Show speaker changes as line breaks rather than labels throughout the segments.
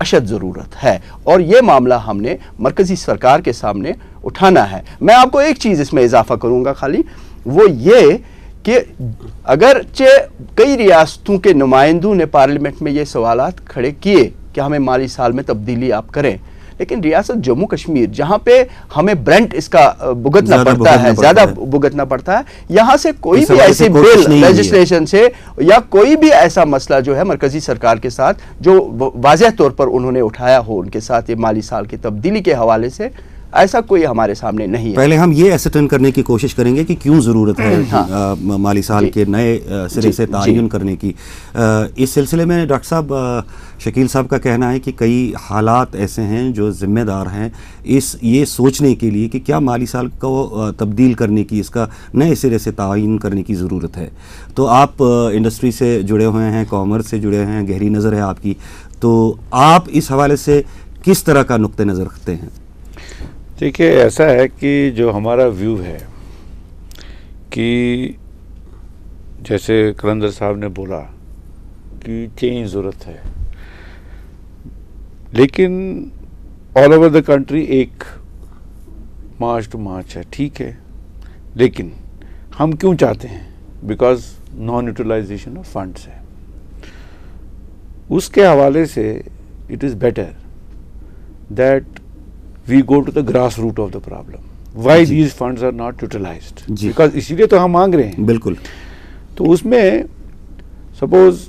اشد ضرورت ہے اور یہ معاملہ ہم نے مرکزی سرکار کے سامنے اٹھانا ہے. میں آپ کو ایک چیز اس میں اضافہ کروں گا خالی، وہ یہ کہ اگرچہ کئی ریاستوں کے نمائندوں نے پارلیمنٹ میں یہ سوالات کھڑے کیے کہ ہمیں مالی سال میں تبدیلی آپ کریں، لیکن ریاست جموں کشمیر جہاں پہ ہمیں برنٹ اس کا بھگتنا پڑتا ہے، زیادہ بھگتنا پڑتا ہے، یہاں سے کوئی بھی ایسی بل لیجسلیشن سے یا کوئی بھی ایسا مسئلہ جو ہے مرکزی سرکار کے ساتھ جو واضح طور پر انہوں نے اٹھایا ہو ان کے ساتھ یہ مالی سال کی تبدیلی کے حوالے سے، ایسا کوئی ہمارے سامنے نہیں ہے.
پہلے ہم یہ ایسٹرن کرنے کی کوشش کریں گے کہ کیوں ضرورت ہے مالی سال کے نئے سرے سے تعین کرنے کی. اس سلسلے میں ڈاکٹر صاحب شکیل صاحب کا کہنا ہے کہ کئی حالات ایسے ہیں جو ذمہ دار ہیں یہ سوچنے کے لیے کہ کیا مالی سال کو تبدیل کرنے کی، اس کا نئے سرے سے تعین کرنے کی ضرورت ہے. تو آپ انڈسٹری سے جڑے ہوئے ہیں، کامرس سے جڑے ہیں، گہری نظر ہے آپ کی، تو آپ اس حوالے سے کس طرح کا نقطہ نظر رکھتے ہیں؟
دیکھیے ایسا ہے کہ جو ہمارا ویو ہے کہ جیسے قلندر صاحب نے بولا کہ چینج ضرورت ہے، لیکن آل اوور دا کنٹری ایک مارچ ٹو مارچ ہے، ٹھیک ہے، لیکن ہم کیوں چاہتے ہیں؟ Because non utilization of funds ہے. اس کے حوالے سے it is better that we go to the grass root of the problem. Why these funds are not utilized? Because اسی لیے تو ہم مانگ رہے ہیں.
بالکل.
تو اس میں سپوز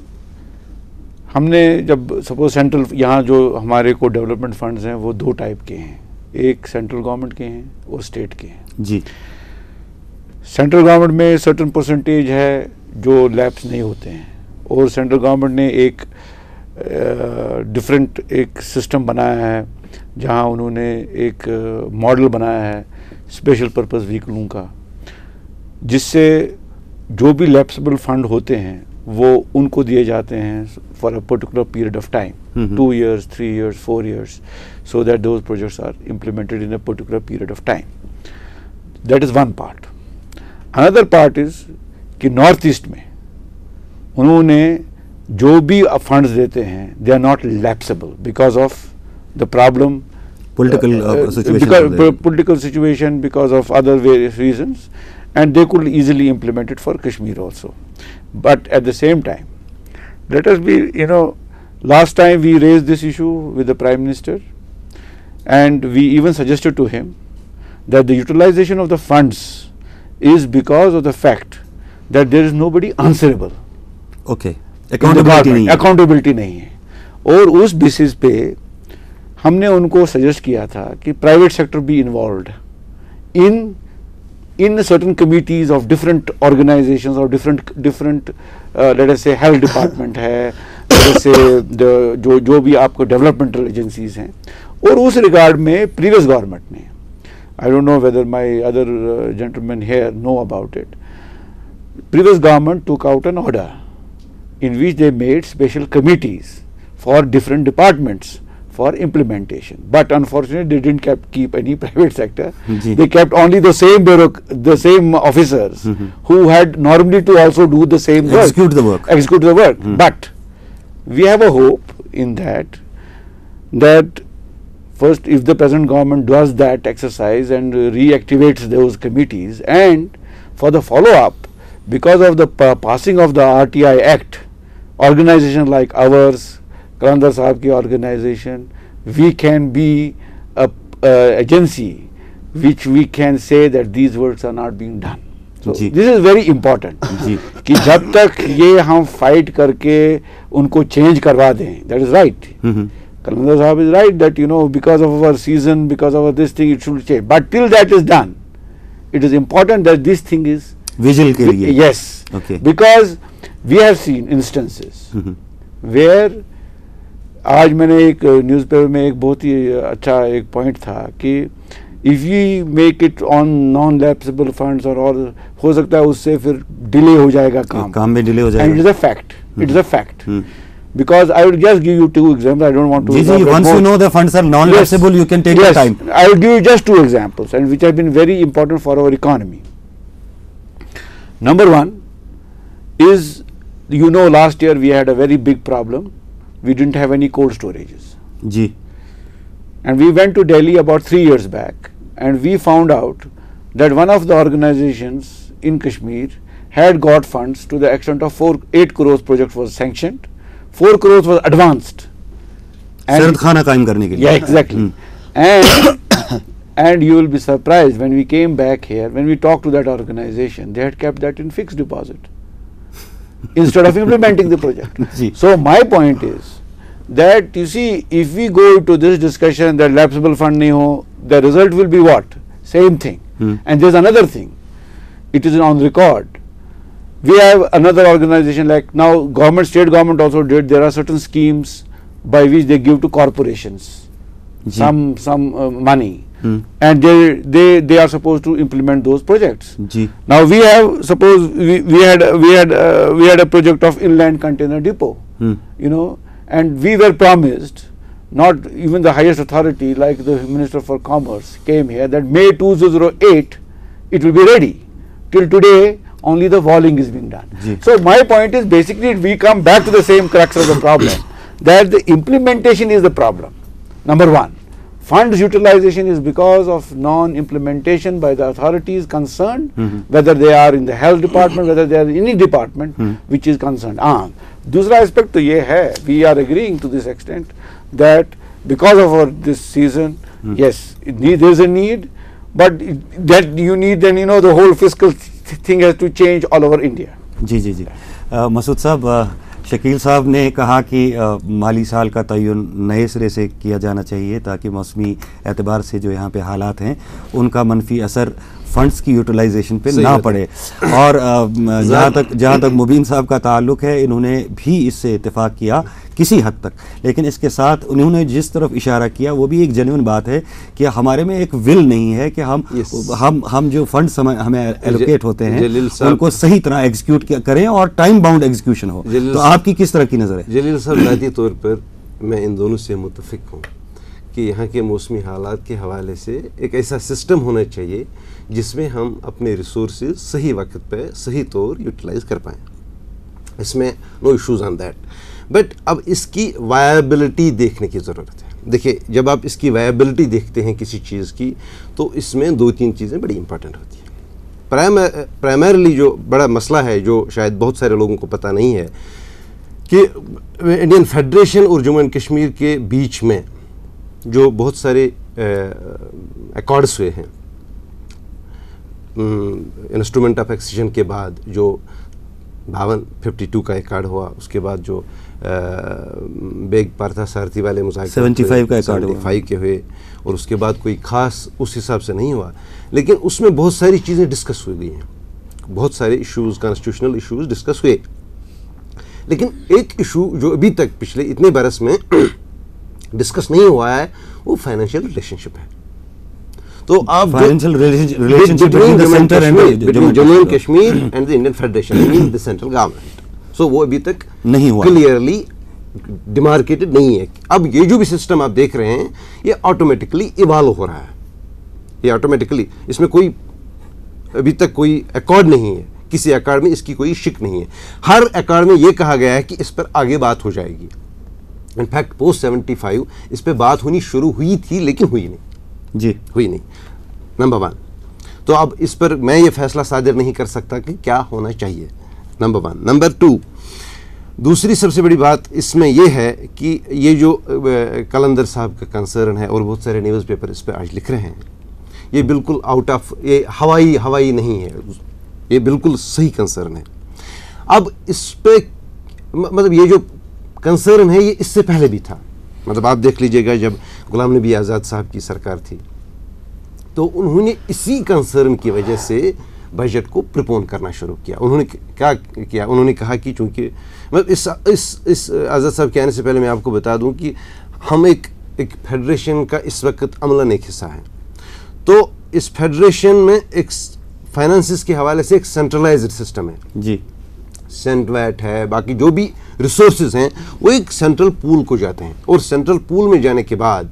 ہم نے جب سپوز سینٹرل یہاں جو ہمارے کو ڈیولپمنٹ فنڈز ہیں وہ دو ٹائپ کے ہیں، ایک سینٹرل گورنمنٹ کے ہیں اور اسٹیٹ کے ہیں.
جی.
سینٹرل گورنمنٹ میں سرٹن پرسنٹیج ہے جو لیپس نہیں ہوتے ہیں، اور سینٹرل گورنمنٹ نے ایک ڈفرینٹ ایک سسٹم بنایا ہے جہاں انہوں نے ایک ماڈل بنایا ہے اسپیشل پرپز وہیکلوں کا، جس سے جو بھی لیپسبل فنڈ ہوتے ہیں وہ ان کو دیے جاتے ہیں for a particular period of time, 2 years 3 years 4 years، so that those projects are implemented in a particular period of time. That is one part. Another part is کہ نارتھ ایسٹ میں انہوں نے جو بھی فنڈز دیتے ہیں they are not lapsable because of the problem, political situation, because of other various reasons, and they could easily implement it for Kashmir also. But at the same time, let us be, last time we raised this issue with the Prime Minister, and we even suggested to him that the utilization of the funds is because of the fact that there is nobody answerable.
Okay. Accountability
نہیں ہے. اور اس basis پہ ہم نے ان کو suggest کیا تھا کہ پرائیویٹ سیکٹر بھی involved in certain committees of different organizations or different let us say health department ہے, let us say جو بھی آپ کو ڈیولپمنٹل ایجنسیز ہیں. اور اس ریگارڈ میں پریویس گورنمنٹ نے, I don't know whether my other gentlemen here know about it, previous government took out an order in which they made special committees for different departments for implementation, but unfortunately they didn't keep any private sector. They kept only the same officers who had normally to also do the same work, execute the work. But we have a hope in that first, if the present government does that exercise and reactivates those committees, and for the follow-up, because of the passing of the RTI Act, organization like ours, Qalandar Sahab ki organization, we can be a agency which we can say that these works are not being done. So this is very important کہ جب تک یہ ہم fight کر کے ان کو change کروا دیں, that is right. Qalandar Sahab is right that because of our season, because of this thing, it should change. But till that is done, it is important that this thing is
visual کے لیے.
Yes. Okay. Because we have seen instances where آج میں نے ایک news paper میں ایک بہت ہی اچھا ایک پوائنٹ تھا کہ if we make it on non-lapsable funds or all, ہو سکتا ہے اس سے پھر ڈیلے ہو جائے گا کام میں ڈیلے ہو جائے گا. And it is a fact. It is a fact. Because I will just give you 2 examples. I don't want to.
Once you know the funds are non-lapsable, you can take your time.
I will give you just 2 examples, and which have been very important for our economy. Number 1 is, last year we had a very big problem. We didn't have any cold storages.
G.
And we went to Delhi about 3 years back, and we found out that one of the organizations in Kashmir had got funds to the extent of 8 crores project was sanctioned, 4 crores was advanced.
سرد خانہ قائم کرنے کے لیے.
Yeah, exactly. And you will be surprised when we came back here, when we talked to that organization, they had kept that in fixed deposit instead of implementing the project. So my point is that, you see, if we go to this discussion that lapsable fund nahi ho, the result will be what? Same thing. And there's another thing. It is on record. We have another organization like now government, state government also did. There are certain schemes by which they give to corporations some money. And they are supposed to implement those projects. Now we have, suppose we had a project of inland container depot, you know, and we were promised, not even the highest authority like the Minister for Commerce came here, that May 2008 it will be ready. Till today only the walling is being done. So my point is, basically we come back to the same crux of the problem, that the implementation is the problem. Number one, funds utilization is because of non-implementation by the authorities concerned, whether they are in the health department, whether they are in any department which is concerned. Dusra aspect to ye hai, we are agreeing to this extent that because of this season, yes, there is a need, but that you need, then you know the whole fiscal thing has to change all over India.
جی جی جی. مسعود صاحب, شکیل صاحب نے کہا کہ مالی سال کا تعین نئے سرے سے کیا جانا چاہیے تاکہ موسمی اعتبار سے جو یہاں پہ حالات ہیں ان کا منفی اثر فنڈز کی یوٹیلائزیشن پہ نہ پڑے. اور جہاں تک مبین صاحب کا تعلق ہے, انہوں نے بھی اس سے اتفاق کیا کسی حد تک, لیکن اس کے ساتھ انہوں نے جس طرف اشارہ کیا وہ بھی ایک جینوئن بات ہے کہ ہمارے میں ایک ول نہیں ہے کہ ہم جو فنڈز ہمیں ایلوکیٹ ہوتے ہیں ان کو صحیح طرح ایگزیکیوٹ کریں اور ٹائم باؤنڈ ایگزیکیوشن ہو. تو آپ کی کس طرح کی نظر ہے؟
جلیل صاحب, ذاتی طور پر میں ان دونوں سے متفق ہوں کہ یہاں کے موسمی حالات کے حوالے سے ایک ایسا سسٹم ہونا چاہیے جس میں ہم اپنے ریسورسز صحیح وقت پہ صحیح طور یوٹیلائز کر پائیں. اس میں نو ایشوز آن دیٹ, بٹ اب اس کی وائبلٹی دیکھنے کی ضرورت ہے. دیکھیے, جب آپ اس کی وائبلٹی دیکھتے ہیں کسی چیز کی, تو اس میں 2-3 چیزیں بڑی امپورٹنٹ ہوتی ہیں. پرائمرلی جو بڑا مسئلہ ہے, جو شاید بہت سارے لوگوں کو پتہ نہیں ہے, کہ انڈین فیڈریشن اور جموں اینڈ کشمیر کے بیچ میں جو بہت سارے ایکارڈس ہوئے ہیں, انسٹرومنٹ آف ایکسیجن کے بعد جو 52 کا ایکارڈ ہوا, اس کے بعد جو بیگ پارتھا سارتھی والے مذاکرات
75 کا ایکارڈ
75 کے ہوئے, اور اس کے بعد کوئی خاص اس حساب سے نہیں ہوا, لیکن اس میں بہت ساری چیزیں ڈسکس ہوئی ہیں, بہت سارے ایشوز, کانسٹیٹیوشنل ایشوز ڈسکس ہوئے. لیکن ایک ایشو جو ابھی تک پچھلے اتنے برس میں ڈسکس نہیں ہوا ہے, وہ فائنینشیل ریلیشن شپ ہے. تو آپ Jammu and Kashmir and the Indian federation مین دی سینٹرل گورنمنٹ, سو وہ ابھی تک
نہیں ہوا,
کلیئرلی ڈیمارکیٹڈ نہیں ہے. اب یہ جو بھی سسٹم آپ دیکھ رہے ہیں, یہ آٹومیٹکلی ایوالو ہو رہا ہے. یہ آٹومیٹکلی, اس میں کوئی ابھی تک کوئی ایکارڈ نہیں ہے, کسی ایکارڈ میں اس کی کوئی شک نہیں ہے. ہر ایکارڈ میں یہ کہا گیا ہے کہ اس پر آگے بات ہو جائے گی. انفیکٹ پوسٹ 75 اس پہ بات ہونی شروع ہوئی تھی, لیکن ہوئی نہیں.
جی
ہوئی نہیں, نمبر 1. تو اب اس پر میں یہ فیصلہ صادر نہیں کر سکتا کہ کیا ہونا چاہیے, نمبر 1. نمبر 2, دوسری سب سے بڑی بات اس میں یہ ہے کہ یہ جو قلندر صاحب کا کنسرن ہے, اور بہت سارے نیوز پیپر اس پہ آج لکھ رہے ہیں, یہ بالکل آؤٹ آف, یہ ہوائی نہیں ہے, یہ بالکل صحیح کنسرن ہے. اب اس پہ مطلب یہ جو کنسرن ہے یہ اس سے پہلے بھی تھا. مطلب آپ دیکھ لیجئے گا, جب غلام نبی آزاد صاحب کی سرکار تھی, تو انہوں نے اسی کنسرن کی وجہ سے بجٹ کو پریپون کرنا شروع کیا. انہوں نے کیا کیا, انہوں نے کہا کہ چونکہ مطلب اس آزاد صاحب کے آنے سے پہلے میں آپ کو بتا دوں کہ ہم ایک فیڈریشن کا اس وقت عملاً ایک حصہ ہے. تو اس فیڈریشن میں ایک فائنانسز کے حوالے سے ایک سینٹرلائزڈ سسٹم ہے.
جی,
سینٹویٹ ہے, باقی جو بھی ریسورسز ہیں وہ ایک سینٹرل پول کو جاتے ہیں, اور سینٹرل پول میں جانے کے بعد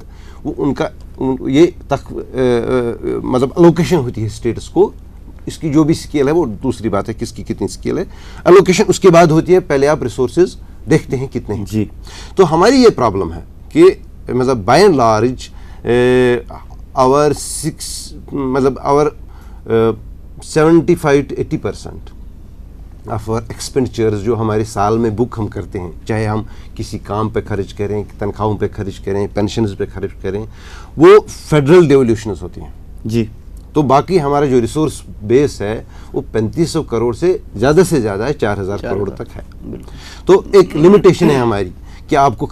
وہ ان کا یہ مطلب الوکیشن ہوتی ہے اسٹیٹس کو. اس کی جو بھی اسکیل ہے وہ دوسری بات ہے, کس کی کتنی اسکیل ہے, الوکیشن اس کے بعد ہوتی ہے. پہلے آپ ریسورسز دیکھتے ہیں کتنے ہیں.
جی,
تو ہماری یہ پرابلم ہے کہ مطلب by and large our 75 to 80% of our expenditures جو ہمارے سال میں بک ہم کرتے ہیں، چاہے ہم کسی کام پہ خرچ کریں، تنخواہوں پہ خرچ کریں، پینشنز پہ خرچ کریں، وہ فیڈرل ڈیولیوشنز ہوتی ہیں.
جی.
تو باقی ہمارا جو ریسورس بیس ہے وہ 3500 کروڑ سے زیادہ ہے 4000 کروڑ تک ہے. تو ایک لمیٹیشن ہے ہماری کہ آپ کو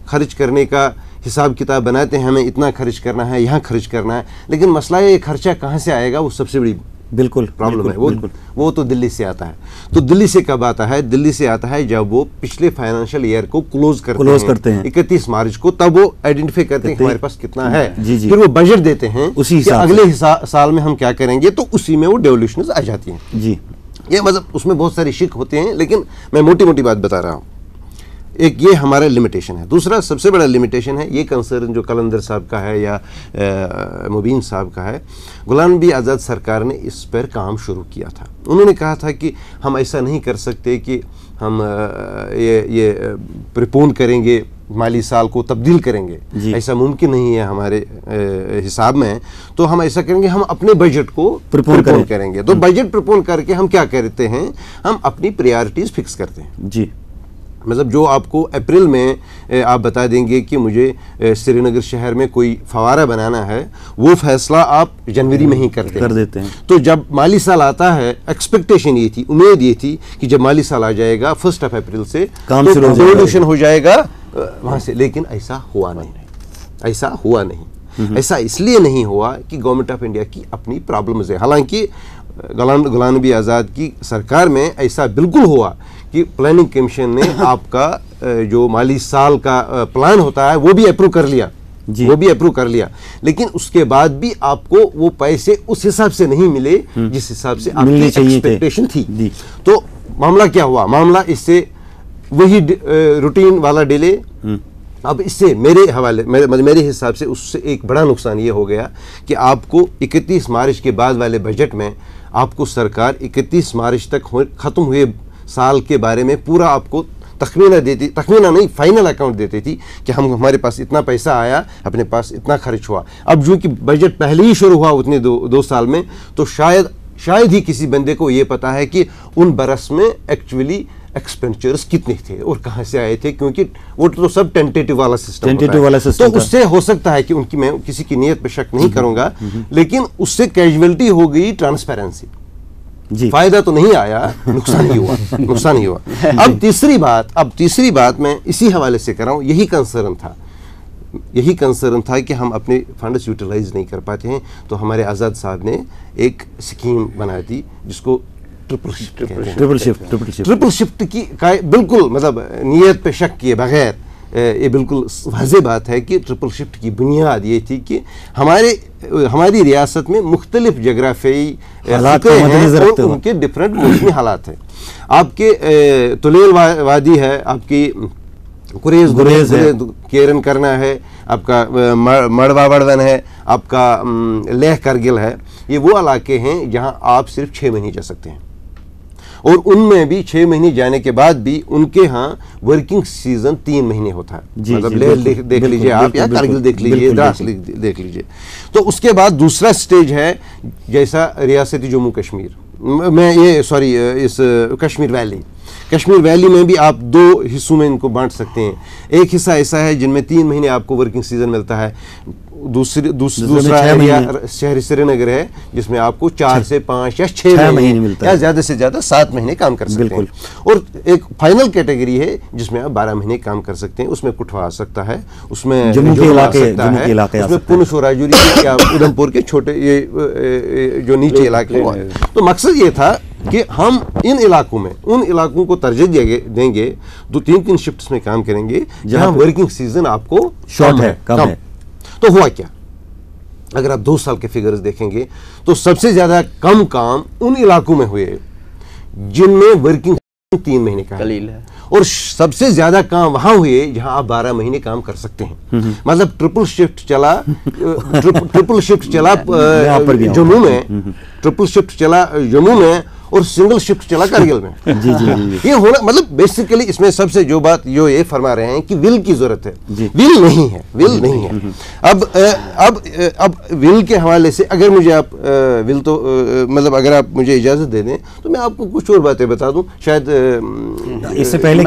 خرچ کرنے کا حساب کتاب بناتے ہیں، ہمیں اتنا خرچ کرنا ہے، یہاں خرچ کرنا ہے، لیکن مسئلہ یہ خرچہ کہاں سے آئے گا وہ سب سے بڑی
بالکل
پرابلم ہے. وہ تو دلی سے آتا ہے. تو دلی سے کب آتا ہے؟ دلی سے آتا ہے جب وہ پچھلے فائنینشیل ایئر کو کلوز کرتے ہیں 31 مارچ کو، تب وہ آئیڈینٹیفائی کرتے ہیں کہ ہمارے پاس کتنا ہے، پھر وہ بجٹ دیتے ہیں کہ اگلے سال میں ہم کیا کریں گے، تو اسی میں وہ ڈیولیوشنز آ جاتی ہیں.
جی.
یہ مطلب اس میں بہت سارے شک ہوتے ہیں، لیکن میں موٹی بات بتا رہا ہوں. ایک یہ ہمارا لمیٹیشن ہے. دوسرا سب سے بڑا لمیٹیشن ہے یہ کنسرن جو قلندر صاحب کا ہے یا مبین صاحب کا ہے. غلام نبی آزاد سرکار نے اس پر کام شروع کیا تھا. انہوں نے کہا تھا کہ ہم ایسا نہیں کر سکتے کہ ہم یہ پریپون کریں گے، مالی سال کو تبدیل کریں گے، ایسا ممکن نہیں ہے ہمارے حساب میں. تو ہم ایسا کریں گے، ہم اپنے بجٹ کو پریپون کریں گے. تو بجٹ پریپون کر کے ہم کیا کرتے ہیں، ہم اپنی پریارٹیز فکس کرتے ہیں.
جی.
مطلب جو آپ کو اپریل میں آپ بتا دیں گے کہ مجھے سری نگر شہر میں کوئی فوارہ بنانا ہے، وہ فیصلہ آپ جنوری میں ہی کر دیتے ہیں. تو جب مالی سال آتا ہے، ایکسپیکٹیشن یہ تھی، امید یہ تھی کہ جب مالی سال آ جائے گا 1 اپریل سے ریولیوشن ہو جائے گا وہاں سے. لیکن ایسا ہوا نہیں. ایسا اس لیے نہیں ہوا کہ گورنمنٹ آف انڈیا کی اپنی پرابلمز ہے. حالانکہ غلام نبی آزاد کی سرکار میں ایسا بالکل ہوا کہ پلاننگ کمیشن نے آپ کا جو مالی سال کا پلان ہوتا ہے وہ بھی اپروو کر لیا. لیکن اس کے بعد بھی آپ کو وہ پیسے اس حساب سے نہیں ملے جس حساب سے آپ کی ایکسپیکٹیشن تھی. تو معاملہ کیا ہوا؟ معاملہ اس سے وہی روٹین والا ڈیلے. اب اس سے میرے حساب سے اس سے ایک بڑا نقصان یہ ہو گیا کہ آپ کو 31 مارچ کے بعد والے بجٹ میں آپ کو سرکار 31 مارچ تک ختم ہوئے سال کے بارے میں پورا آپ کو تخمینہ نہیں، فائنل اکاؤنٹ دیتی تھی کہ ہمارے پاس اتنا پیسہ آیا، اپنے پاس اتنا خرچ ہوا. اب جو کہ بجٹ پہلے ہی شروع ہوا اتنے دو سال میں، تو شاید ہی کسی بندے کو یہ پتا ہے کہ ان برس میں ایکچولی ایکسپینڈیچرز کتنے تھے اور کہاں سے آئے تھے، کیونکہ وہ تو سب ٹینٹیٹو والا سسٹم تو اس سے ہو سکتا ہے کہ ان کی، میں کسی کی نیت پہ شک نہیں کروں گا، لیکن اس سے کیجویلٹی ہو گئی ٹرانسپیرنسی. فائدہ تو نہیں آیا، نقصان ہی ہوا. اب تیسری بات میں اسی حوالے سے کر رہا ہوں. یہی کنسرن تھا کہ ہم اپنے فنڈز یوٹیلائز نہیں کر پاتے ہیں. تو ہمارے آزاد صاحب نے ایک اسکیم بنا دی جس کو ٹرپل شفٹ کی بالکل مطلب نیت پہ شک کیے بغیر یہ بالکل واضح بات ہے کہ ٹرپل شفٹ کی بنیاد یہ تھی کہ ہماری ریاست میں مختلف جغرافیائی خطے ہیں اور ان کے ڈفرینٹ موسمی حالات ہیں. آپ کے تلیل وادی ہے، آپ کی گریز ہے، کیرن کرنا ہے، آپ کا مڑوا وڑون ہے، آپ کا لیہ کرگل ہے. یہ وہ علاقے ہیں جہاں آپ صرف 6 مہینے جا سکتے ہیں، اور ان میں بھی 6 مہینے جانے کے بعد بھی ان کے ہاں ورکنگ سیزن 3 مہینے ہوتا ہے. مطلب لیہ دیکھ لیجئے آپ، یا کرگل دیکھ لیجئے، دراصل دیکھ لیجئے. تو اس کے بعد دوسرا سٹیج ہے جیسا ریاستی جموں کشمیر میں، اس کشمیر ویلی میں بھی آپ 2 حصوں میں ان کو بانٹ سکتے ہیں. ایک حصہ ایسا ہے جن میں 3 مہینے آپ کو ورکنگ سیزن ملتا ہے. دوسرا ایریا شہر سری نگر ہے جس میں آپ کو 4 سے 5 یا 6 مہینے ملتا ہے، یا زیادہ سے زیادہ 7 مہینے کام کر سکتے ہیں. اور ایک فائنل کیٹیگری ہے جس میں آپ 12 مہینے کام کر سکتے ہیں. اس میں کٹھوا آ سکتا ہے، اس میں جموں آ سکتا ہے، اس میں پونچھ اور راجوری یا ادھمپور کے چھوٹے یہ جو نیچے علاقے ہیں. تو مقصد یہ تھا کہ ہم ان علاقوں کو ترجیح دیں گے، 2-3 شفٹس میں کام کریں گے جہاں ورکنگ سیزن آپ کو کم ہے. تو ہوا کیا؟ اگر آپ 2 سال کے فگرز دیکھیں گے تو سب سے زیادہ کم کام ان علاقوں میں ہوئے جن میں ورکنگ 3 مہینے کا ہے، اور سب سے زیادہ کام وہاں ہوئے جہاں آپ 12 مہینے کام کر سکتے ہیں. مطلب ٹرپل شفٹ چلا جموں میں، اور سنگل شفٹ چلا کارگل میں. یہ ہونا مطلب بیسیکلی اس میں سب سے جو بات یہ فرما رہے ہیں کہ ول کی ضرورت ہے, ول نہیں ہے. اب ول کے حوالے سے اگر مجھے آپ ول تو مطلب اگر آپ مجھے اجازت دے دیں تو میں آپ کو کچھ اور باتیں بتا دوں. شاید
اس سے پہلے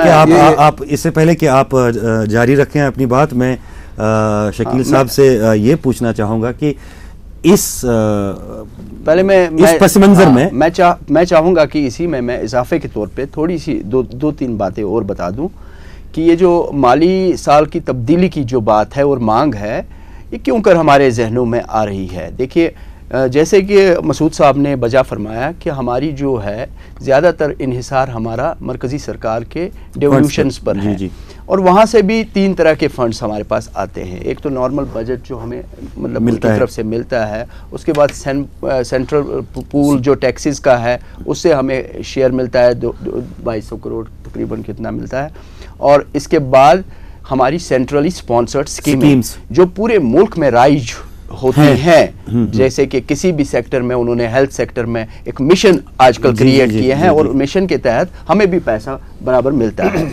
کہ آپ جاری رکھیں اپنی بات, میں شکیل صاحب سے یہ پوچھنا چاہوں گا کہ اس پس منظر
میں چاہوں گا کہ اسی میں اضافے کے طور پہ تھوڑی سی دو تین باتیں اور بتا دوں کہ یہ جو مالی سال کی تبدیلی کی جو بات ہے اور مانگ ہے, یہ کیوں کر ہمارے ذہنوں میں آ رہی ہے. دیکھیے جیسے کہ مسعود صاحب نے بجا فرمایا کہ ہماری جو ہے زیادہ تر انحصار ہمارا مرکزی سرکار کے ڈیولیوشنز پر ہے, اور وہاں سے بھی 3 طرح کے فنڈز ہمارے پاس آتے ہیں. ایک تو نارمل بجٹ جو ہمیں مطلب ملک کی طرف سے ملتا ہے, اس کے بعد سینٹرل پول جو ٹیکسز کا ہے اس سے ہمیں شیئر ملتا ہے 2200 کروڑ تقریباً کتنا ملتا ہے, اور اس کے بعد ہماری سینٹرلی سپانسرڈ اسکیمز جو پورے ملک میں رائج ہوتی ہیں, جیسے کہ کسی بھی سیکٹر میں انہوں نے ہیلتھ سیکٹر میں ایک مشن آج کل کریٹ کیے ہیں, اور مشن کے تحت ہمیں بھی پیسہ برابر ملتا ہے.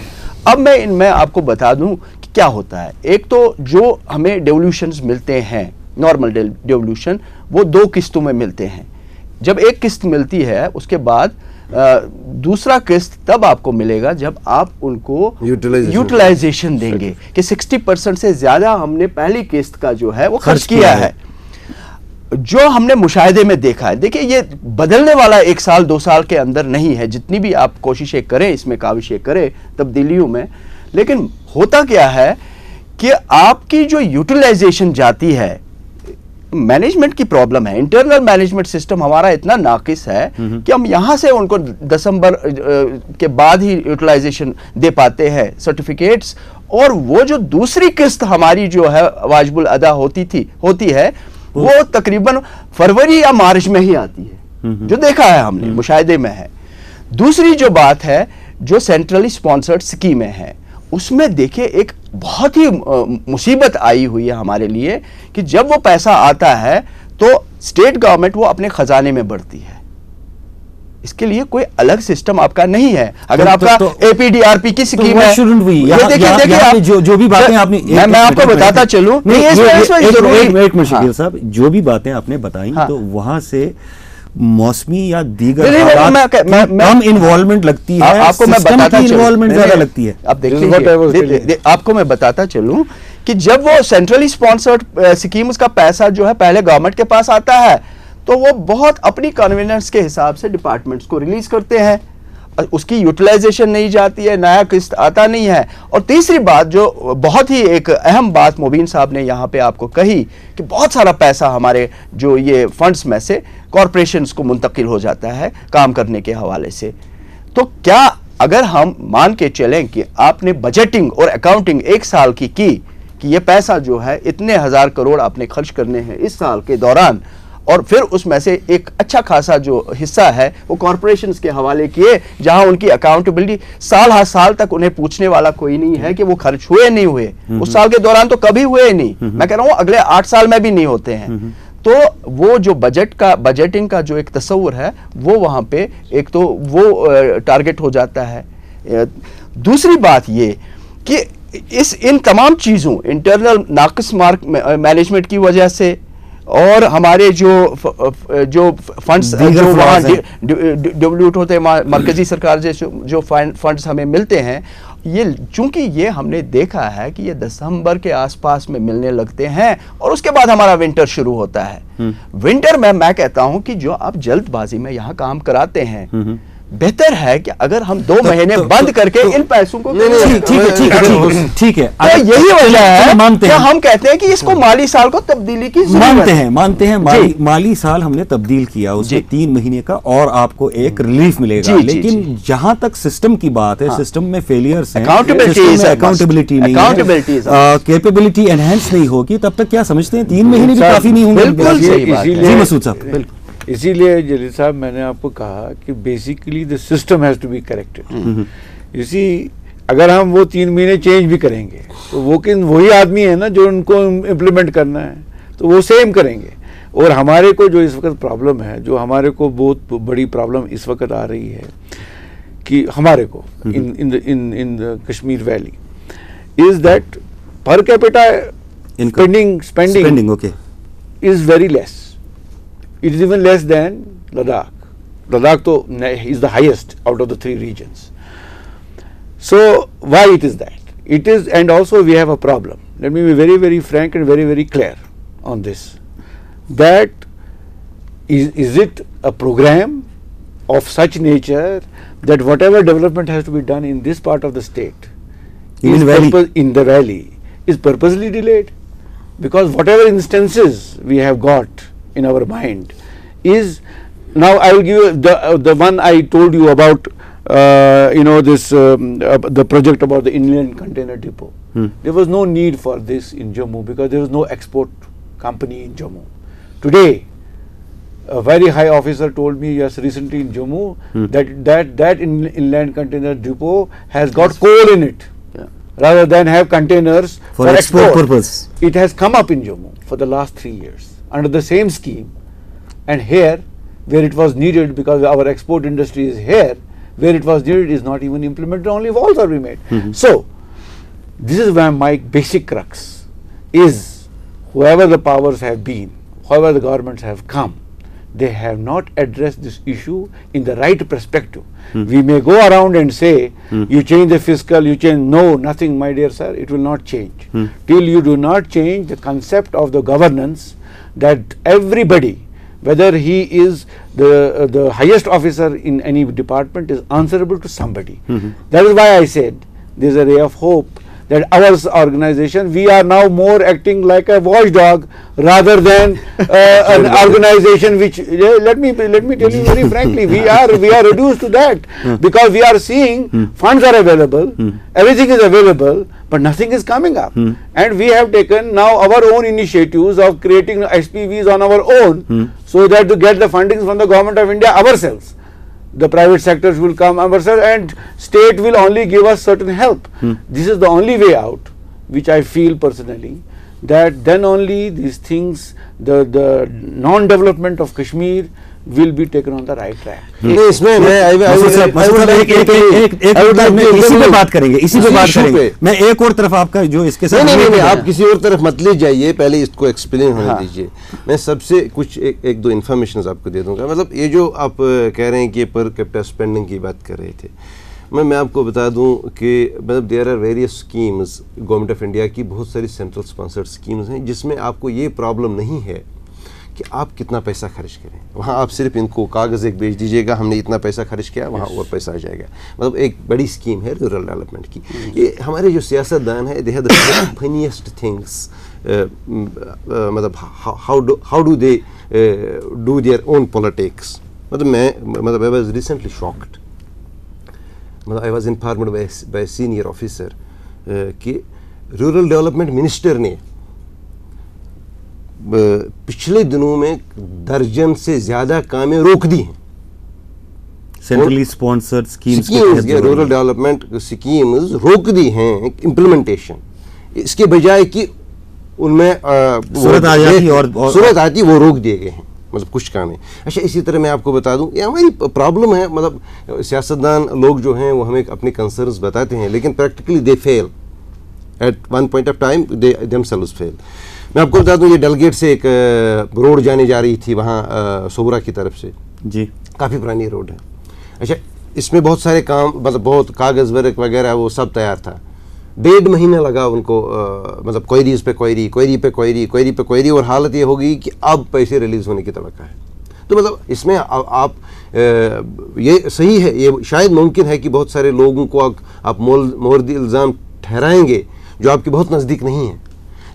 اب میں ان میں آپ کو بتا دوں کہ کیا ہوتا ہے. ایک تو جو ہمیں ڈیولیوشنز ملتے ہیں, نارمل ڈیولیوشن, وہ 2 قسطوں میں ملتے ہیں. جب ایک قسط ملتی ہے اس کے بعد دوسرا قسط تب آپ کو ملے گا جب آپ ان کو یوٹیلائزیشن دیں گے کہ 60% سے زیادہ ہم نے پہلی قسط کا جو ہے وہ خرچ کیا ہے. جو ہم نے مشاہدے میں دیکھا ہے, دیکھیں یہ بدلنے والا 1 سال 2 سال کے اندر نہیں ہے, جتنی بھی آپ کوششیں کریں اس میں کاوشیں کریں تبدیلیوں میں, لیکن ہوتا کیا ہے کہ آپ کی جو یوٹیلائزیشن جاتی ہے, مینجمنٹ کی پرابلم ہے. انٹرنل مینجمنٹ سسٹم ہمارا اتنا ناقص ہے کہ ہم یہاں سے ان کو دسمبر کے بعد ہی یوٹیلائزیشن دے پاتے ہیں سرٹیفکیٹس, اور وہ جو دوسری قسط ہماری جو ہے واجب الادا ہوتی ہے وہ تقریباً فروری یا مارچ میں ہی آتی ہے, جو دیکھا ہے ہم نے مشاہدے میں ہے. دوسری جو بات ہے جو سینٹرلی سپانسرڈ اسکیمیں ہیں, اس میں دیکھیں ایک بہت ہی مصیبت آئی ہوئی ہے ہمارے لیے کہ جب وہ پیسہ آتا ہے تو اسٹیٹ گورنمنٹ وہ اپنے خزانے میں بڑھتی ہے. اس کے لیے کوئی الگ سسٹم آپ کا نہیں ہے. اگر آپ کا اے پی ڈی آر پی کی سکیم ہے,
جو بھی باتیں آپ نے,
میں آپ کو بتاتا چلوں,
ایک منٹ شکیل صاحب, جو بھی باتیں آپ نے بتائیں تو وہاں سے موسمی یا دیگر کم انوالومنٹ لگتی ہے,
آپ کو میں بتاتا
انوالومنٹ زیادہ لگتی ہے.
اب دیکھیے آپ کو میں بتاتا چلوں کہ جب وہ سینٹرلی سپانسرڈ سکیمز کا پیسہ جو ہے پہلے گورنمنٹ کے پاس آتا ہے تو وہ بہت اپنی کنوینئنس کے حساب سے ڈپارٹمنٹس کو ریلیز کرتے ہیں, اس کی یوٹیلائزیشن نہیں جاتی ہے, نیا قسط آتا نہیں ہے. اور تیسری بات جو بہت ہی ایک اہم بات مبین صاحب نے یہاں پہ آپ کو کہی کہ بہت سارا پیسہ ہمارے جو یہ فنڈز میں سے کارپوریشنز کو منتقل ہو جاتا ہے کام کرنے کے حوالے سے. تو کیا اگر ہم مان کے چلیں کہ آپ نے بجٹنگ اور اکاؤنٹنگ 1 سال کی کہ یہ پیسہ جو ہے اتنے 1000 کروڑ آپ نے خرچ کرنے ہیں اس سال کے دوران, اور پھر اس میں سے ایک اچھا خاصا جو حصہ ہے وہ کارپوریشنز کے حوالے کیے, جہاں ان کی اکاؤنٹیبلٹی سال ہر سال تک انہیں پوچھنے والا کوئی نہیں ہے کہ وہ خرچ ہوئے نہیں ہوئے. اس سال کے دوران تو کبھی ہوئے نہیں, میں کہہ رہا ہوں اگلے 8 سال میں بھی نہیں ہوتے ہیں. تو وہ جو بجٹنگ کا جو ایک تصور ہے وہ وہاں پہ ایک تو وہ ٹارگٹ ہو جاتا ہے. دوسری بات یہ کہ ان تمام چیزوں, انٹرنل ناقص مینجمنٹ کی وجہ سے, اور ہمارے جو فنڈز جو وہاں ڈیولوٹ ہوتے ہیں مرکزی سرکار جو فنڈز ہمیں ملتے ہیں, یہ چونکہ یہ ہم نے دیکھا ہے کہ یہ دسمبر کے آس پاس میں ملنے لگتے ہیں, اور اس کے بعد ہمارا ونٹر شروع ہوتا ہے. ونٹر میں کہتا ہوں کہ جو آپ جلد بازی میں یہاں کام کراتے ہیں, بہتر ہے کہ اگر ہم 2 مہینے بند کر کے ان پیسوں کو,
ٹھیک ہے,
تو یہی وجہ ہے کہ ہم کہتے ہیں کہ اس کو مالی سال کو تبدیلی کی ضرورت ہے.
مانتے ہیں مالی سال ہم نے تبدیل کیا, اس میں 3 مہینے کا اور آپ کو ایک ریلیف ملے گا, لیکن جہاں تک سسٹم کی بات ہے, سسٹم میں فیلئرز ہیں, اکاؤنٹیبلٹی نہیں ہے, کیپیبلٹی انہینس نہیں ہوگی, تب تک کیا سمجھتے ہیں 3 مہینے بھی کافی نہیں ہوں گے؟
بالکل صحیح بات ہے.
جی مسعود صاحب. بالکل,
اسی لیے جلیل صاحب میں نے آپ کو کہا کہ basically the system has to be corrected. اگر ہم وہ 3 مہینے چینج بھی کریں گے تو وہی آدمی ہے نا جو ان کو امپلیمنٹ کرنا ہے, تو وہ سیم کریں گے. اور ہمارے کو جو اس وقت پرابلم ہے, جو ہمارے کو بہت بڑی پرابلم اس وقت آ رہی ہے کہ ہمارے کو in the Kashmir Valley is that per capita spending
okay,
is very less. It is even less than Ladakh. Ladakh is the highest out of the 3 regions. So why it is that? It is, and also we have a problem. Let me be very, very frank and very, very clear on this. That is it a program of such nature that whatever development has to be done in this part of the state, in the valley, is purposely delayed? Because whatever instances we have got in our mind is, now I will give you the one I told you about, this the project about the inland container depot. There was no need for this in Jammu because there was no export company in Jammu. Today, a very high officer told me recently in Jammu that inland container depot has got coal in it. Rather than have containers for export purpose. It has come up in Jammu for the last 3 years under the same scheme, and here where it was needed, because our export industry is here, where it was needed is not even implemented, only walls are remade. So this is where my basic crux is, whoever the powers have been, however the governments have come, they have not addressed this issue in the right perspective. We may go around and say, you change the fiscal, you change, no, nothing, my dear sir, it will not change. Till you do not change the concept of the governance, that everybody, whether he is the highest officer in any department, is answerable to somebody. That is why I said there is a ray of hope that our organization, we are now more acting like a watchdog rather than an organization which, let me tell you very frankly, we are reduced to that, because we are seeing funds are available, everything is available, but nothing is coming up. And we have taken now our own initiatives of creating SPVs on our own, so that to get the fundings from the government of India ourselves. The private sectors will come ourselves, and state will only give us certain help. This is the only way out, which I feel personally, that then only these things, the non-development of Kashmir will be taken on the right track.
اسی پہ بات کریں گے. میں ایک اور طرف آپ کا جو اس کے ساتھ
نہیں آپ کسی اور طرف مت لے جائیے, پہلے اس کو ایکسپلین ہونے دیجیے. میں سب سے کچھ ایک دو انفارمیشنز آپ کو دے دوں گا. مطلب یہ جو آپ کہہ رہے ہیں کہ پر کیپٹا اسپینڈنگ کی بات کر رہے تھے, میں آپ کو بتا دوں کہ مطلب there are various schemes government of India کی, بہت ساری سینٹرل اسپانسرڈ اسکیمز ہیں, جس میں آپ کو یہ پرابلم نہیں ہے کہ آپ کتنا پیسہ خرچ کریں. وہاں آپ صرف ان کو کاغذ ایک بھیج دیجیے گا, ہم نے اتنا پیسہ خرچ کیا, وہاں اور پیسہ آ جائے گا. مطلب ایک بڑی اسکیم ہے رورل ڈیولپمنٹ کی. یہ ہمارے جو سیاست دان ہے, they have the finest things. مطلب how do they do their own politics. مطلب آئی واز ریسنٹلی شاکڈ. مطلب I was informed by senior officer کہ رورل ڈیولپمنٹ منسٹر نے پچھلے دنوں میں درجن سے زیادہ کامیں روک دی ہیں.
Centrally sponsored schemes,
rural development schemes روک دی ہیں امپلیمنٹیشن, اس کے بجائے کہ ان میں صورت آتی وہ روک دیے گئے ہیں. مطلب کچھ کام ہے. اچھا اسی طرح میں آپ کو بتا دوں, یہ ہماری پرابلم ہے. مطلب سیاستدان لوگ جو ہیں وہ ہمیں اپنے کنسرنز بتاتے ہیں, لیکن practically they feel at one point of time, they themselves feel. میں آپ کو بتا دوں, یہ ڈلگیٹ سے ایک روڈ جانے جا رہی تھی وہاں صورہ کی طرف سے,
جی
کافی پرانی روڈ ہے. اچھا اس میں بہت سارے کام, مطلب بہت کاغذ ورق وغیرہ وہ سب تیار تھا. 1.5 مہینہ لگا ان کو, مطلب کوئریز پہ کوئری, کوئری پہ کوئری, کوئری پہ کوئری, اور حالت یہ ہوگی کہ اب پیسے ریلیز ہونے کی توقع ہے. تو مطلب اس میں آپ یہ صحیح ہے, یہ شاید ممکن ہے کہ بہت سارے لوگوں کو آپ موردی الزام ٹھہرائیں گے جو آپ کے بہت نزدیک نہیں ہیں,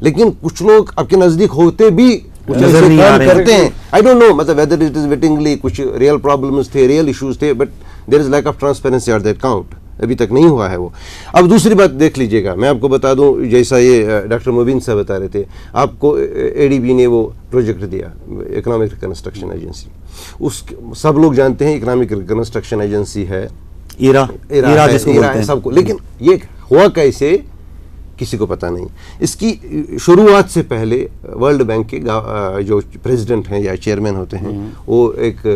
لیکن کچھ لوگ آپ کے نزدیک ہوتے بھی نظر نہیں آ رہے کرتے ہیں. آئی ڈونٹ نو مطلب ویدر اٹ از وٹنگلی کچھ ریئل پرابلمز تھے, ریئل ایشوز تھے, but there is lack of transparency at that count. ابھی تک نہیں ہوا ہے وہ. اب دوسری بات دیکھ لیجیے گا, میں آپ کو بتا دوں, جیسا یہ ڈاکٹر مبین صاحب بتا رہے تھے, آپ کو اے ڈی بی نے وہ پروجیکٹ دیا, اکنامک ریکنسٹرکشن ایجنسی. اس سب لوگ جانتے ہیں اکنامک ریکنسٹرکشن ایجنسی ہے, ایرا سب کو. لیکن یہ ہوا کیسے کسی کو پتہ نہیں. اس کی شروعات سے پہلے ورلڈ بینک کے جو پریزیڈنٹ ہیں یا چیئرمین ہوتے ہیں وہ ایک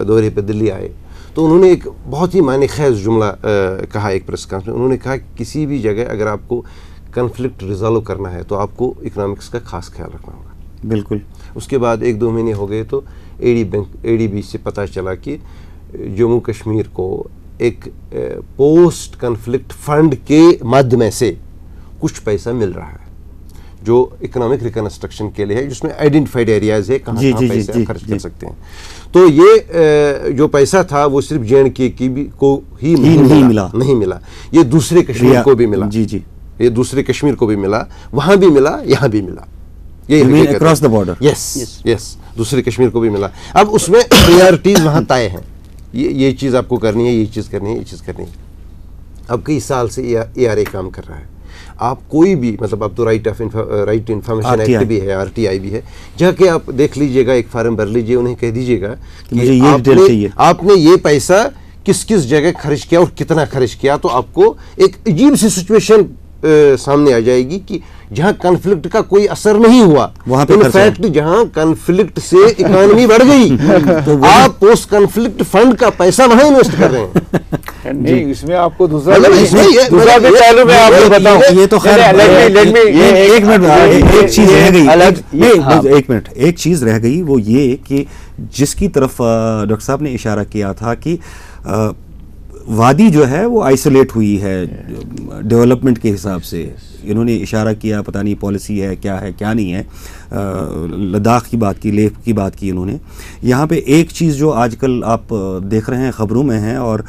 دورے پہ دلی آئے تو انہوں نے ایک بہت ہی معنی خیز جملہ کہا ایک پریس کانفرنس میں. انہوں نے کہا کہ کسی بھی جگہ اگر آپ کو کنفلکٹ ریزالو کرنا ہے تو آپ کو اکنامکس کا خاص خیال رکھنا ہوگا.
بالکل.
اس کے بعد 1-2 مہینے ہو گئے تو اے ڈی بی سے پتہ چلا کہ جموں کشمیر کو ایک پوسٹ کنفلکٹ فنڈ کے مد میں سے کچھ پیسہ مل رہا ہے جو اکنامک ریکنسٹرکشن کے لیے ہے, جس میں آئیڈینٹیفائڈ ایریاز ہے کہاں پیسے خرچ کر سکتے ہیں. تو یہ جو پیسہ تھا وہ صرف JNK کو ہی نہیں ملا, یہ دوسرے کشمیر کو بھی ملا. یہ دوسرے کشمیر کو بھی ملا, وہاں بھی ملا, یہاں بھی ملا. یہ
اکراس دا بارڈر.
یس دوسرے کشمیر کو بھی ملا. اب اس میں پریارٹیز وہاں طے ہیں, یہ چیز آپ کو کرنی ہے, یہ چیز کرنی ہے, یہ چیز کرنی ہے. اب کئی سال سے ARA کام کر رہا ہے. آپ کوئی بھی مطلب اب تو رائٹ انفارمیشن ایکٹ بھی ہے, RTI بھی ہے, جا کے آپ دیکھ لیجئے گا, ایک فارم بھر لیجئے, انہیں کہہ دیجئے گا کہ آپ نے یہ پیسہ کس کس جگہ خرچ کیا اور کتنا خرچ کیا, تو آپ کو ایک عجیب سی سچویشن سامنے آ جائے گی کہ جہاں کنفلکٹ کا کوئی اثر نہیں ہوا, انفیکٹ جہاں کنفلکٹ سے اکانومی بڑھ گئی تو آپ پوسٹ کنفلکٹ فنڈ کا پیسہ وہاں انویسٹ کر رہے ہیں.
نہیں, اس میں آپ کو دوسرا
یہ تو خیر ایک چیز رہ گئی, وہ یہ کہ جس کی طرف ڈاکٹر صاحب نے اشارہ کیا تھا کہ وادی جو ہے وہ آئسولیٹ ہوئی ہے ڈیولپمنٹ کے حساب سے. انہوں نے اشارہ کیا, پتہ نہیں پالیسی ہے کیا نہیں ہے, لداخ کی بات کی, لیہ کی بات کی انہوں نے. یہاں پہ ایک چیز جو آج کل آپ دیکھ رہے ہیں خبروں میں ہیں اور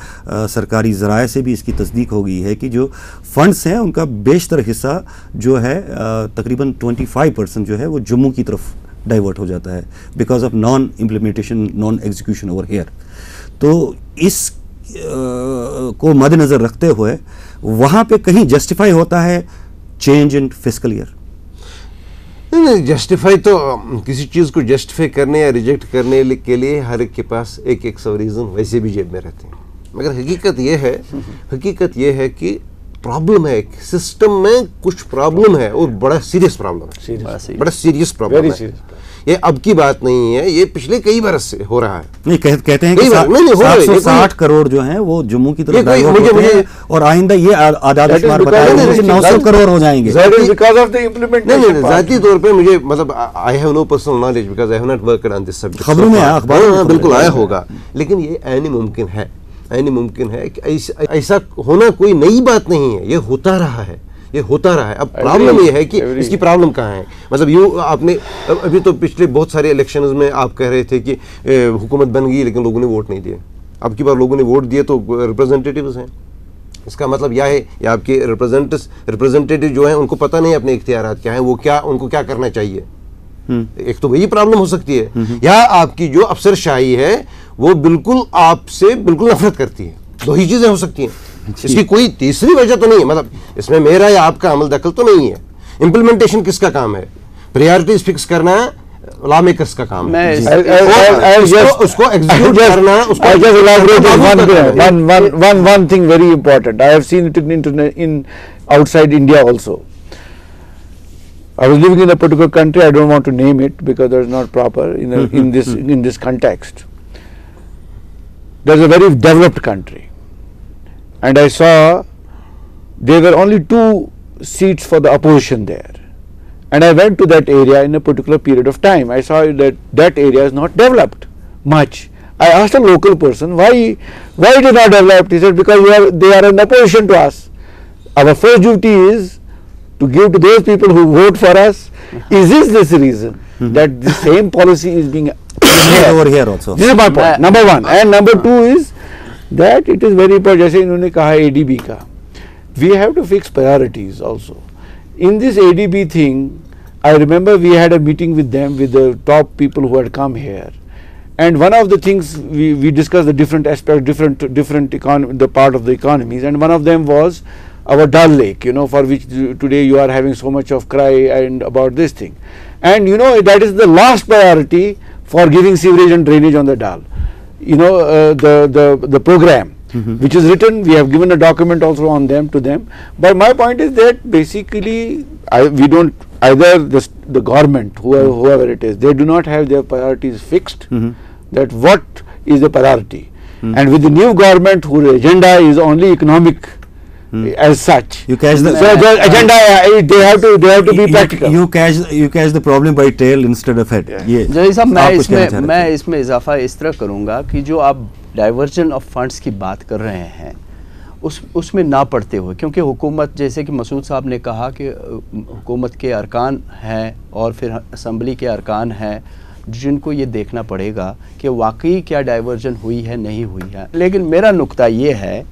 سرکاری ذرائع سے بھی اس کی تصدیق ہو گئی ہے کہ جو فنڈز ہیں ان کا بیشتر حصہ جو ہے تقریباً 25% جو ہے وہ جموں کی طرف ڈائیورٹ ہو جاتا ہے because of non implementation, naan execution over here. تو اس کو مد نظر رکھتے ہوئے وہاں پہ کہیں جسٹیفائی ہوتا ہے چینج ان فسکل ایئر؟
نہیں, جسٹیفائی تو کسی چیز کو جسٹیفائی کرنے یا ریجیکٹ کرنے کے لیے ہر ایک کے پاس ایک سو ریزن ویسے بھی جیب میں رہتے ہیں. مگر حقیقت یہ ہے کہ پرابلم ہے, سسٹم میں کچھ پرابلم ہے اور بڑا سیریس پرابلم ہے, بڑا سیریس پرابلم ہے. یہ اب کی بات نہیں ہے, یہ پچھلے کئی برس سے ہو رہا ہے.
نہیں, کہتے ہیں کہ 760 کروڑ جو ہیں وہ جموں کی طرف ڈائیورٹ ہوتے ہیں اور آئندہ یہ اعداد و شمار بتائے ہیں کہ 900 کروڑ ہو جائیں گے.
ذاتی طور پہ مجھے مطلب I have no personal knowledge because I have not worked on this subject.
خبروں میں اخبار
بالکل آیا ہوگا, لیکن یہ عین ممکن ہے کہ ایسا ہونا کوئی نئی بات نہیں ہے, یہ ہوتا رہا ہے. اب پرابلم یہ ہے کہ اس کی پرابلم کہاں ہے. مطلب یوں آپ نے ابھی تو پچھلے بہت سارے الیکشنز میں آپ کہہ رہے تھے کہ حکومت بن گئی لیکن لوگوں نے ووٹ نہیں دیے. اب کی بار لوگوں نے ووٹ دیے تو ریپرزنٹیٹیوز ہیں. اس کا مطلب یہ ہے یا آپ کے ریپرزنٹیٹیو جو ہیں ان کو پتہ نہیں اپنے اختیارات کیا ہیں, وہ ان کو کیا کرنا چاہیے. ایک تو وہی پرابلم ہو سکتی ہے, یا آپ کی جو افسر شاہی ہے وہ بالکل آپ سے بالکل نفرت کرتی ہے. دو ہی چیزیں ہو سکتی ہیں, اس کی کوئی تیسری وجہ تو نہیں ہے. مطلب اس میں میرا یا آپ کا عمل دخل تو نہیں ہے. امپلیمنٹیشن کس کا کام ہے؟ پریارٹیز فکس کرنا لا میکرز کا کام ہے, اس کو ایگزیکیوٹ کرنا.
One thing very important, I have seen it in outside India also. I was living in a particular country, I don't want to name it because that's not proper in this context. There's a very developed country. And I saw there were only 2 seats for the opposition there. And I went to that area in a particular period of time. I saw that area is not developed much. I asked a local person, why it is not developed? He said, because they are in opposition to us. Our first duty is to give to those people who vote for us. Is this the reason that the same policy is being
over here also?
This is my point, number one. And number 2 is that it is very important. جیسے انہوں نے کہا ADB کا, we have to fix priorities also. In this ADB thing, I remember we had a meeting with them, with the top people who had come here. And one of the things we discussed the different aspects, different the part of the economies, and one of them was our Dal Lake, for which today you are having so much of cry and about this thing. And that is the last priority for giving sewerage and drainage on the Dal. The program which is written. We have given a document also on them to them. But my point is that basically we don't, either the government, whoever it is, they do not have their priorities fixed, that what is the priority. And with the new government, whose agenda is only economic as such,
You catch the
so the agenda, they have to be practical.
You catch the problem by tail instead of head. یہ
جی صاحب
آپ کچھ کہنا چاہ رہے
میں اس میں اضافہ اس طرح کروں گا کہ جو آپ ڈائیورژن آف فنڈس کی بات کر رہے ہیں اس میں نہ پڑتے ہوئے، کیونکہ حکومت، جیسے کہ مسعود صاحب نے کہا کہ حکومت کے ارکان ہیں اور پھر اسمبلی کے ارکان ہیں جن کو یہ دیکھنا پڑے گا کہ واقعی کیا ڈائیورژن ہوئی ہے نہیں ہوئی ہے. لیکن میرا نقطہ یہ ہے،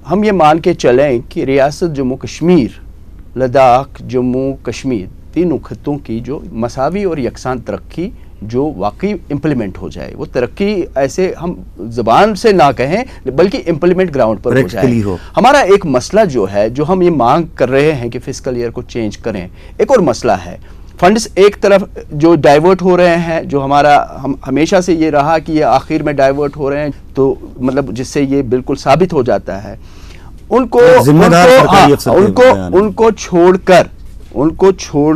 ہم یہ مان کے چلیں کہ ریاست جموں کشمیر، لداخ، جموں کشمیر، تینوں خطوں کی جو مساوی اور یکساں ترقی جو واقعی امپلیمنٹ ہو جائے، وہ ترقی ایسے ہم زبان سے نہ کہیں بلکہ امپلیمنٹ گراؤنڈ پر ہو جائے. ہمارا ایک مسئلہ جو ہے، جو ہم یہ مانگ کر رہے ہیں کہ فسکل ایئر کو چینج کریں، ایک اور مسئلہ ہے. فنڈز ایک طرف جو ڈائیورٹ ہو رہے ہیں، جو ہمارا ہمیشہ سے یہ رہا کہ یہ آخر میں ڈائیورٹ ہو رہے ہیں، تو مطلب جس سے یہ بالکل ثابت ہو جاتا ہے، ان کو چھوڑ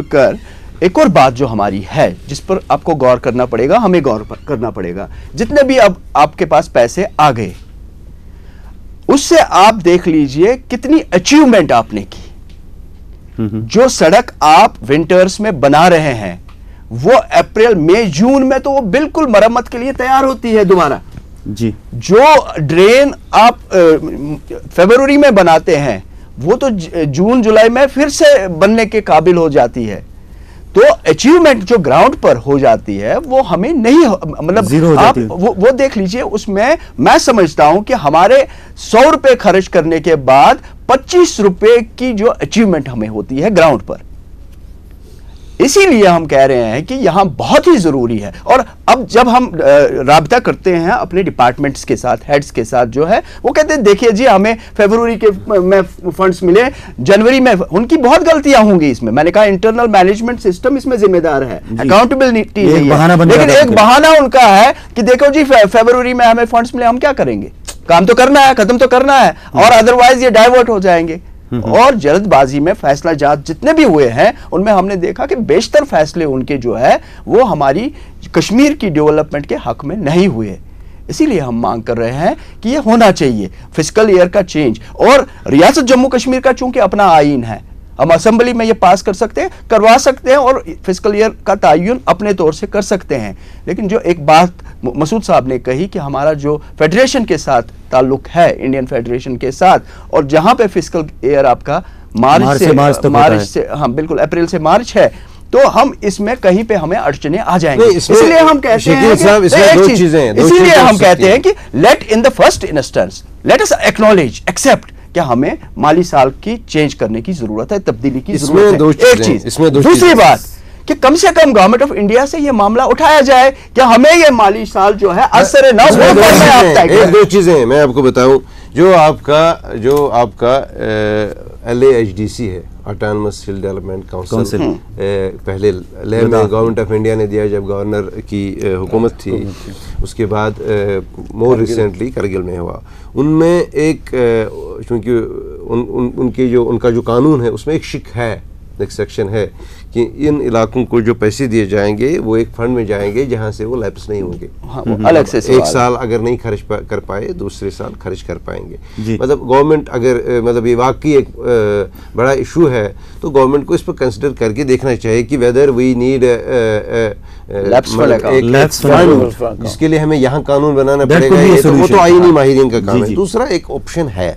کر ایک اور بات جو ہماری ہے جس پر آپ کو غور کرنا پڑے گا، ہمیں غور کرنا پڑے گا. جتنے بھی اب آپ کے پاس پیسے آ گئے، اس سے آپ دیکھ لیجئے کتنی اچیومنٹ آپ نے کی. جو سڑک آپ ونٹرز میں بنا رہے ہیں وہ اپریل، مئی، جون میں تو وہ بالکل مرمت کے لیے تیار ہوتی ہے دوبارہ.
جی
جو ڈرین آپ فیبروری میں بناتے ہیں وہ تو جون جولائی میں پھر سے بننے کے قابل ہو جاتی ہے. تو اچیومنٹ جو گراؤنڈ پر ہو جاتی ہے وہ ہمیں نہیں، مطلب آپ وہ دیکھ لیجئے. اس میں سمجھتا ہوں کہ ہمارے 100 روپے خرچ کرنے کے بعد 25 روپے کی جو اچیومنٹ ہمیں ہوتی ہے گراؤنڈ پر. اسی لیے ہم کہہ رہے ہیں کہ یہاں بہت ہی ضروری ہے. اور اب جب ہم رابطہ کرتے ہیں اپنے ڈپارٹمنٹس کے ساتھ، ہیڈز کے ساتھ، جو ہے وہ کہتے ہیں دیکھیے جی ہمیں فیبروری کے میں فنڈز ملے، جنوری میں ان کی بہت غلطیاں ہوں گی. اس میں نے کہا انٹرنل مینجمنٹ سسٹم اس میں ذمہ دار ہے، اکاؤنٹیبلٹی نہیں ہے. لیکن ایک بہانہ ان کا ہے کہ دیکھو جی فیبروری میں ہمیں فنڈز ملے، ہم کیا کریں گے؟ کام تو کرنا ہے، ختم تو کرنا ہے، اور ادروائز یہ ڈائیورٹ ہو جائیں گے. اور جلد بازی میں فیصلہ جات جتنے بھی ہوئے ہیں ان میں ہم نے دیکھا کہ بیشتر فیصلے ان کے جو ہے وہ ہماری کشمیر کی ڈیولپمنٹ کے حق میں نہیں ہوئے. اسی لیے ہم مانگ کر رہے ہیں کہ یہ ہونا چاہیے فسکل ایئر کا چینج. اور ریاست جموں کشمیر کا چونکہ اپنا آئین ہے، ہم اسمبلی میں یہ پاس کر سکتے ہیں، کروا سکتے ہیں، اور فسکل ایئر کا تعین اپنے طور سے کر سکتے ہیں. لیکن جو ایک بات مسعود صاحب نے کہی کہ ہمارا جو فیڈریشن کے ساتھ تعلق ہے، انڈین فیڈریشن کے ساتھ، اور جہاں پہ فسکل ایئر آپ کا مارچ سے ہاں بالکل اپریل سے مارچ ہے، تو ہم اس میں کہیں پہ ہمیں اڑچنے آ جائیں گے. اس لیے ہم کہتے ہیں کہ let in the first instance let us acknowledge accept کہ ہمیں مالی سال کی چینج کرنے کی ضرورت ہے، تبدیلی کی ضرورت ہے. ایک چیز. دوسری بات کہ کم سے کم گورنمنٹ آف انڈیا سے یہ معاملہ اٹھایا جائے کہ ہمیں یہ مالی سال جو ہے اثر نہ ہو.
دو چیزیں ہیں میں آپ کو بتاؤں. جو آپ کا LAHDC ہے، آٹونومس ہل ڈیولپمنٹ کاؤنسل، پہلے لے میں گورنمنٹ آف انڈیا نے دیا جب گورنر کی حکومت تھی، اس کے بعد مور ریسنٹلی کرگل میں ہوا. ان میں ایک چونکہ ان کا جو قانون ہے اس میں ایک شک ہے، ایک سیکشن ہے کہ ان علاقوں کو جو پیسے دیے جائیں گے وہ ایک فنڈ میں جائیں گے جہاں سے وہ لیپس نہیں ہوں گے.
الگ سے
ایک سال اگر نہیں خرچ کر پائے دوسرے سال خرچ کر پائیں گے. مطلب گورنمنٹ اگر مطلب یہ واقعی ایک بڑا ایشو ہے تو گورنمنٹ کو اس پر کنسیڈر کر کے دیکھنا چاہیے کہ ویدر وی نیڈ فنڈ، جس کے لیے ہمیں یہاں قانون بنانا پڑے گا. وہ تو آئینی ماہرین کا کام ہے. دوسرا ایک آپشن ہے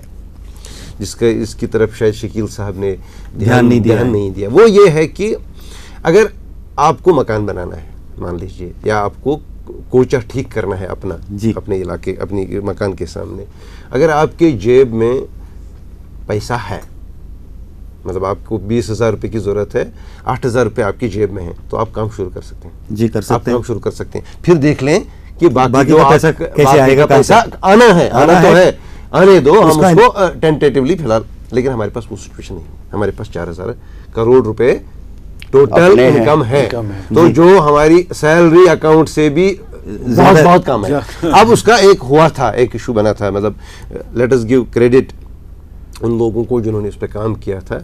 جس کا اس کی طرف شاید شکیل صاحب نے دھیان نہیں دیا. وہ یہ ہے کہ اگر آپ کو مکان بنانا ہے مان لیجئے، یا آپ کو کوچہ ٹھیک کرنا ہے اپنے علاقے، اپنی مکان کے سامنے، اگر آپ کے جیب میں پیسہ ہے، مطلب آپ کو 20,000 روپے کی ضرورت ہے، 8,000 روپے آپ کی جیب میں ہیں، تو آپ کام شروع کر سکتے ہیں.
جی کر سکتے ہیں.
آپ کام شروع کر سکتے ہیں. پھر دیکھ لیں کہ باقی جو
پیسہ کیسے آئے گا.
پیسہ آنا تو ہے، آنے دو ہم اس کو ٹینٹیٹیولی فی الحال. لیکن ہمارے پاس وہ سچویشن نہیں ہے. ہمارے پاس 4,000 کروڑ روپے ٹوٹل انکم ہے. تو جو ہماری سیلری اکاؤنٹ سے بھی بہت کام ہے. اب اس کا ایک ہوا تھا, ایک ایشو بنا تھا, مطلب لیٹ اس گیو کریڈٹ ان لوگوں کو جنہوں نے اس پہ کام کیا تھا.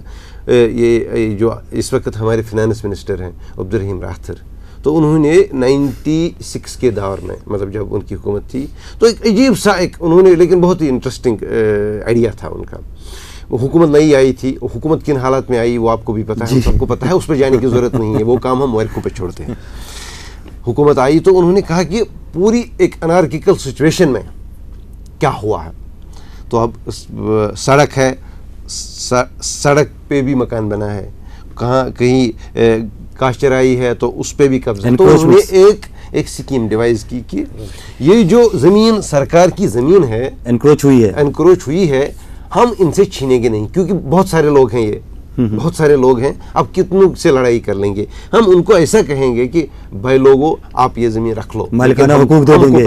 یہ جو اس وقت ہمارے فائنانس منسٹر ہیں عبدالرحیم راہتر, تو انہوں نے 96 کے دور میں, مطلب جب ان کی حکومت تھی, تو ایک عجیب سا ایک انہوں نے, لیکن بہت ہی انٹرسٹنگ آئیڈیا تھا ان کا. وہ حکومت نئی آئی تھی, حکومت کن حالات میں آئی وہ آپ کو بھی پتہ ہے, ہم سب کو پتہ ہے, اس پہ جانے کی ضرورت نہیں ہے, وہ کام ہم موبائل پہ چھوڑتے ہیں. حکومت آئی تو انہوں نے کہا کہ پوری ایک انارکیکل سچویشن میں کیا ہوا ہے. تو اب سڑک ہے, سڑک پہ بھی مکان بنا ہے, کہاں کہیں کاشترائی ہے تو اس پہ بھی قبضہ. تو انہوں نے ایک سکیم ڈیوائز کی کہ یہ جو زمین سرکار کی زمین ہے, انکروچ ہوئی ہے, ہم ان سے چھینیں گے نہیں, کیونکہ بہت سارے لوگ ہیں, یہ بہت سارے لوگ ہیں, اب کتنوں سے لڑائی کر لیں گے. ہم ان کو ایسا کہیں گے کہ بھائی لوگوں آپ یہ زمین رکھ لو,
مالکانہ حقوق دے دیں گے,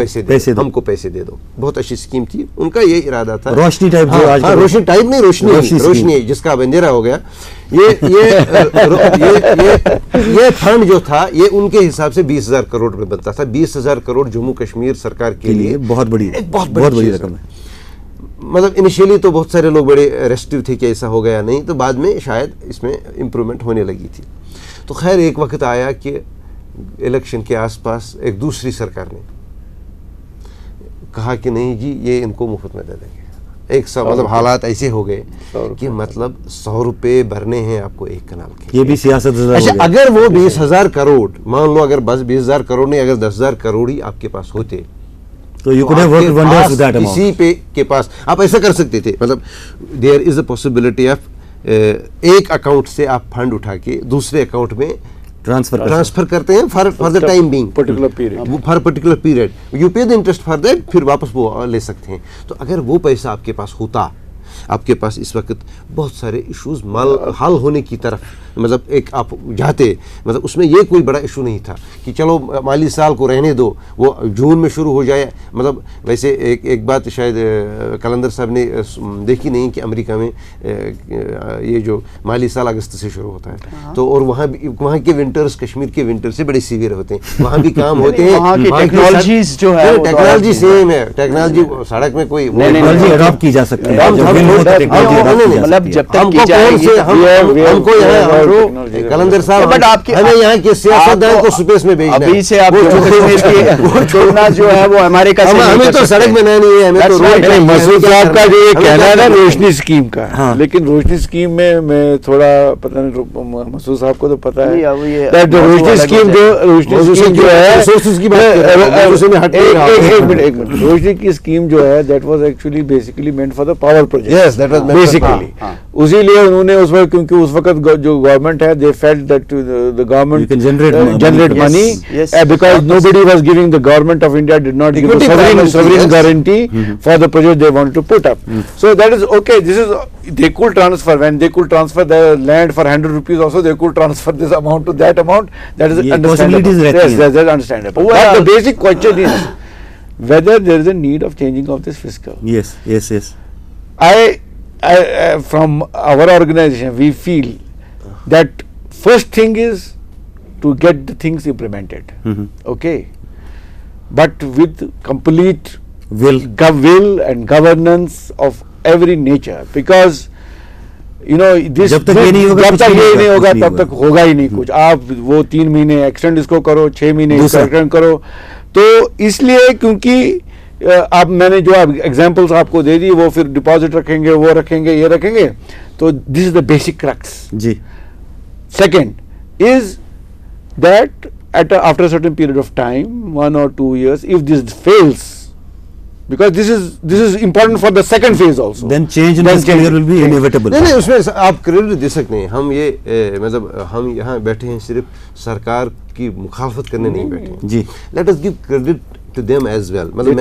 ہم کو پیسے دے دو. بہت اچھی اسکیم تھی ان کا, یہ ارادہ تھا.
روشنی ٹائپ,
روشنی ٹائپ نہیں, روشنی جس کا اب اندھیرا ہو گیا. یہ فنڈ جو تھا یہ ان کے حساب سے 20,000 کروڑ میں بنتا تھا. 20,000 کروڑ جموں کشمیر سرکار کے لیے
بہت بڑی رقم ہے.
مطلب انیشیلی تو بہت سارے لوگ بڑے ریسٹیو تھے کہ ایسا ہو گیا نہیں, تو بعد میں شاید اس میں امپرومنٹ ہونے لگی تھی. تو خیر ایک وقت آیا کہ الیکشن کے آس پاس ایک دوسری سرکار نے کہا کہ نہیں جی یہ ان کو مفت میں دے دیں گے. مطلب حالات ایسے ہو گئے کہ مطلب 100 روپے بھرنے ہیں آپ کو ایک کنال کے.
یہ بھی سیاست.
اچھا اگر وہ 20,000 کروڑ مان لو, اگر بس 20,000 کروڑ نہیں, اگر 10,000 کروڑ ہی آپ کے پاس ہوتے
تو you could have worked wonders with that amount.
کسی پہ کے پاس آپ ایسا کر سکتے تھے, مطلب دیر از اے پاسبلٹی آف ایک اکاؤنٹ سے آپ فنڈ اٹھا کے دوسرے اکاؤنٹ میں ٹرانسفر کرتے ہیں for the time being, for particular period, you pay the interest for that, پھر واپس وہ لے سکتے ہیں. تو اگر وہ پیسہ آپ کے پاس ہوتا, آپ کے پاس اس وقت بہت سارے ایشوز حل ہونے کی طرف, مطلب ایک آپ جاتے, مطلب اس میں یہ کوئی بڑا ایشو نہیں تھا کہ چلو مالی سال کو رہنے دو, وہ جون میں شروع ہو جائے. مطلب ویسے ایک بات شاید کلندر صاحب نے دیکھی نہیں کہ امریکہ میں یہ جو مالی سال اگست سے شروع ہوتا ہے, تو اور وہاں کے ونٹرز کشمیر کے ونٹر سے بڑے سیویئر ہوتے ہیں, وہاں بھی کام ہوتے ہیں,
ٹیکنالوجیز جو ہے
ٹیکنالوجی سیم ہے, ٹیکنالوجی سڑک میں کوئی
ٹیکنالوجی اڈاپٹ کی جا سکتی ہے.
مطلب جب تک کی جائے گی
ہم کو یہاں کلندر صاحب ہمیں یہاں کے سیاستدان کو سپیس میں بھیجنا ہے.
ابھی سے آپ چھوڑنا جو ہے وہ امریکہ سے,
ہمیں تو سڑک میں نہیں ہے, ہمیں تو روڈ.
مسعود صاحب کا جو یہ کہنا ہے نا روشنی اسکیم کا, لیکن روشنی اسکیم میں تھوڑا پتہ نہیں, مسعود صاحب کو تو پتہ ہے روشنی اسکیم جو ہے, روشنی کی اسکیم جو ہے that was actually basically meant for the power project basically. اسی لیے انہوں نے اس میں, کیونکہ اس وقت جو گورنمنٹ ہے, they felt that the government can generate money because nobody was giving, the government of India did not give a sovereign guarantee for the project they wanted to put up. So that is okay. This is, they could transfer, when they could transfer the land for 100 rupees also, they could transfer this amount to that amount. That is understandable. Yes, that's understandable. But the basic question is whether there is a need of changing of this fiscal.
Yes.
From our organization, we feel that first thing is to get the things implemented. Okay, but with complete will and governance of every nature, because you know this
جب تک یہ نہیں ہوگا
تب تک ہوگا ہی نہیں کچھ. آپ وہ 3 مہینے ایکسٹینڈ اس کو کرو, 6 مہینے ایکسٹینڈ کرو, تو اس لیے کیونکہ اب میں نے جو ایگزامپلس آپ کو دے دی, وہ پھر ڈپازٹ رکھیں گے, وہ رکھیں گے, یہ رکھیں گے, تو this is the basic crux.
جی.
Second is that after a certain period of time, 1 or 2 years, if this fails, because this is important for the second phase also,
then change in this career will be inevitable.
نہیں اس میں آپ credit دے سکتے ہیں. ہم یہ مطلب ہم یہاں بیٹھے ہیں صرف سرکار کی مخالفت کرنے نہیں بیٹھے ہیں.
جی.
Let us give credit to them as well. مطلب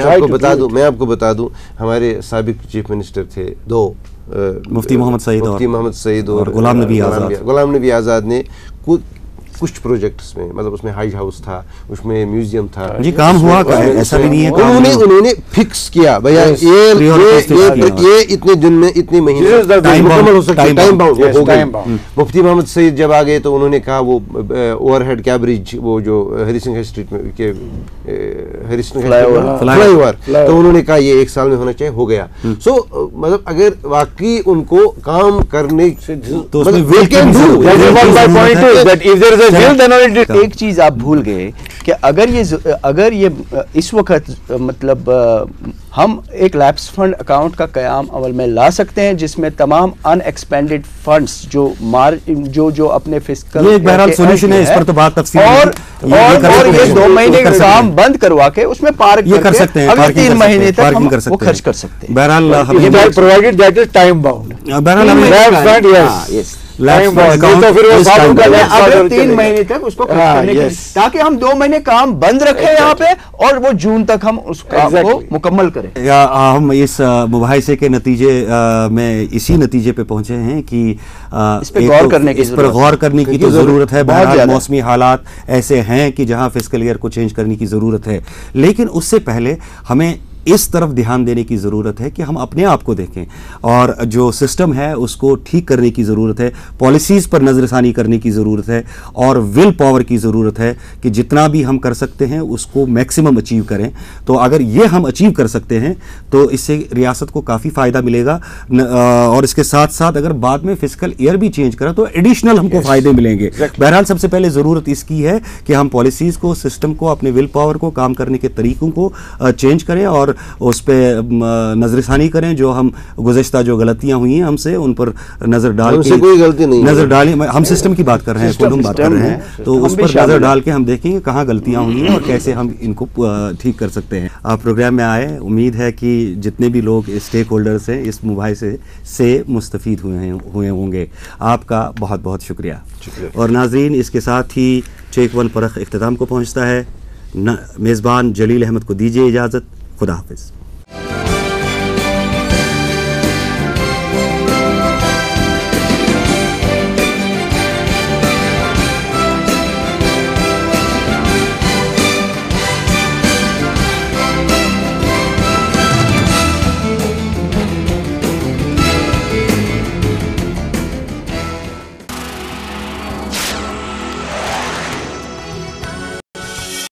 میں آپ کو بتا دوں ہمارے سابق چیف منسٹر تھے 2,
مفتی محمد سعید
اور
غلام نبی آزاد
نے کچھ پروجیکٹس میں، مطلب اس میں حج ہاؤس تھا، اس میں میوزیم تھا،
جی کام ہوا کا ہے، ایسا بھی نہیں ہے.
انہوں نے فکس کیا بھیا یہ اتنے دن میں اتنے مہینے مکمل ہو سکتا ہے، ٹائم باؤنڈ ہو گئے. مفتی محمد سعید جب آ گئے تو انہوں نے کہا وہ اوور ہیڈ کیا برج، وہ جو ہری سنگھ اسٹریٹ میں ہری سنگھ فلائی اوور، تو انہوں نے کہا یہ 1 سال میں ہونا چاہیے، ہو گیا. سو مطلب اگر واقعی ان کو کام کرنے
تو اس میں
ایک چیز آپ بھول گئے کہ اگر یہ اس وقت مطلب ہم ایک لیپس فنڈ اکاؤنٹ کا قیام عمل میں لا سکتے ہیں جس میں تمام ان ایکسپینڈڈ فنڈز جو اپنے فسکل
یہ بہرحال سولوشن ہے، اس پر تو بات تفصیل
اور یہ 2 مہینے کا کام بند کروا کے اس میں پارک
یہ کر سکتے ہیں،
اگلے 3 مہینے تک ہم وہ خرچ کر سکتے ہیں.
بہرحال
ٹائم باؤنڈ،
اگر 3 مہینے تک اس کو کرنے کے تاکہ ہم 2 مہینے کام بند رکھیں یہاں پہ اور وہ جون تک ہم اس کام کو مکمل کریں.
ہم اس مباحثے کے نتیجے میں اسی نتیجے پہ پہنچے ہیں کہ
اس پہ غور کرنے کی
تو ضرورت ہے. بہرحال موسمی حالات ایسے ہیں کہ جہاں فسکل ایئر کو چینج کرنے کی ضرورت ہے، لیکن اس سے پہلے ہمیں اس طرف دھیان دینے کی ضرورت ہے کہ ہم اپنے آپ کو دیکھیں اور جو سسٹم ہے اس کو ٹھیک کرنے کی ضرورت ہے، پالیسیز پر نظر ثانی کرنے کی ضرورت ہے اور ول پاور کی ضرورت ہے کہ جتنا بھی ہم کر سکتے ہیں اس کو میکسیمم اچیو کریں. تو اگر یہ ہم اچیو کر سکتے ہیں تو اس سے ریاست کو کافی فائدہ ملے گا، اور اس کے ساتھ ساتھ اگر بعد میں فسکل ایئر بھی چینج کریں تو ایڈیشنل ہم کو فائدے ملیں گے. بہرحال سب سے پہلے ضرورت اس کی ہے کہ ہم پالیسیز کو، سسٹم کو، اپنے ول پاور کو، کام کرنے کے طریقوں کو چینج کریں اور اس پہ نظر ثانی کریں. جو ہم گزشتہ جو غلطیاں ہوئی ہیں ہم سے ان پر نظر ڈال کے،
کوئی غلطی نہیں
نظر ڈالیں. ہم سسٹم کی بات کر رہے ہیں، کون بات کر رہے ہیں، تو اس پر نظر ڈال کے ہم دیکھیں گے کہاں غلطیاں ہوئی ہیں اور کیسے ہم ان کو ٹھیک کر سکتے ہیں. آپ پروگرام میں آئے، امید ہے کہ جتنے بھی لوگ اسٹیک ہولڈرز ہیں اس مباحثے سے مستفید ہوئے ہوں گے. آپ کا بہت بہت شکریہ. اور ناظرین، اس کے ساتھ ہی چیک ون پرخ اختتام کو پہنچتا ہے. میزبان جلیل احمد کو دیجیے اجازت. خدا حافظ.